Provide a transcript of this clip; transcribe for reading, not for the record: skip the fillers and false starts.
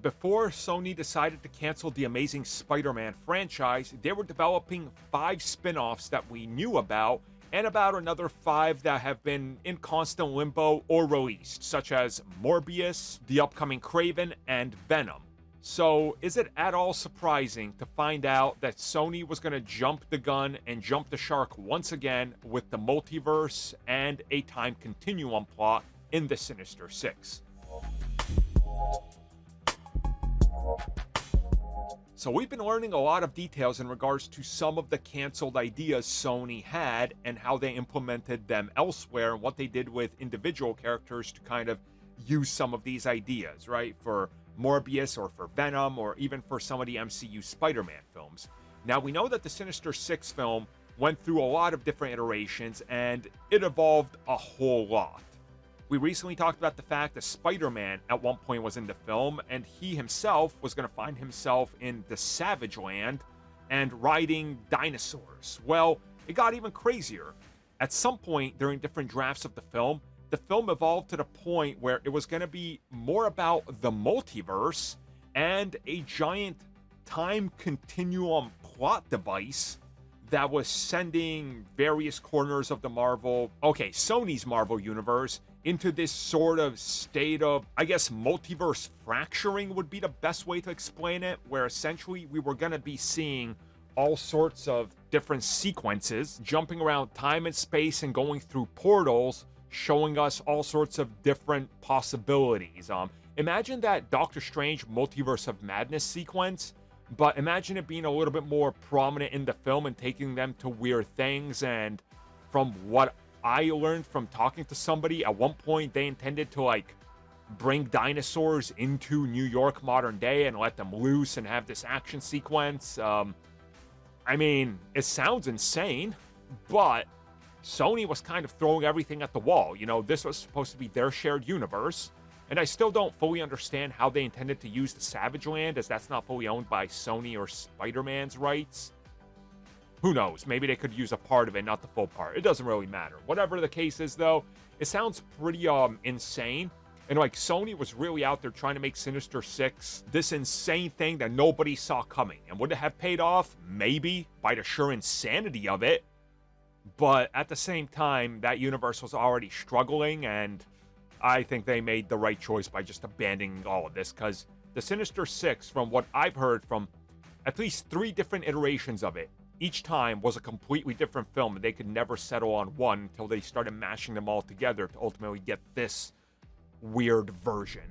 Before Sony decided to cancel the Amazing Spider-Man franchise, they were developing 5 spin-offs that we knew about, and about another 5 that have been in constant limbo or released, such as Morbius, the upcoming Kraven, and Venom. So, is it at all surprising to find out that Sony was going to jump the gun and jump the shark once again with the multiverse and a time continuum plot in the Sinister Six? So we've been learning a lot of details in regards to some of the canceled ideas Sony had and how they implemented them elsewhere and what they did with individual characters to kind of use some of these ideas, right? For Morbius or for Venom or even for some of the MCU Spider-Man films. Now we know that the Sinister Six film went through a lot of different iterations and it evolved a whole lot. We recently talked about the fact that Spider-Man at one point was in the film, and he himself was going to find himself in the Savage Land and riding dinosaurs. Well, it got even crazier. At some point during different drafts of the film evolved to the point where it was going to be more about the multiverse and a giant time continuum plot device that was sending various corners of the Sony's Marvel universe into this sort of state of, I guess, multiverse fracturing would be the best way to explain it, where essentially we were going to be seeing all sorts of different sequences jumping around time and space and going through portals, showing us all sorts of different possibilities. Imagine that Doctor Strange Multiverse of Madness sequence, but imagine it being a little bit more prominent in the film and taking them to weird things. And from what I learned from talking to somebody, at one point they intended to bring dinosaurs into New York modern day and let them loose and have this action sequence. I mean, it sounds insane, but Sony was kind of throwing everything at the wall. You know, this was supposed to be their shared universe, and I still don't fully understand how they intended to use the Savage Land, as that's not fully owned by Sony or Spider-Man's rights. Who knows? Maybe they could use a part of it, not the full part. It doesn't really matter. Whatever the case is, though, it sounds pretty insane. And Sony was really out there trying to make Sinister Six this insane thing that nobody saw coming. And would it have paid off? Maybe, by the sheer insanity of it. But at the same time, that universe was already struggling, and I think they made the right choice by just abandoning all of this, because the Sinister Six, from what I've heard from at least 3 different iterations of it, each time was a completely different film, and they could never settle on one until they started mashing them all together to ultimately get this weird version.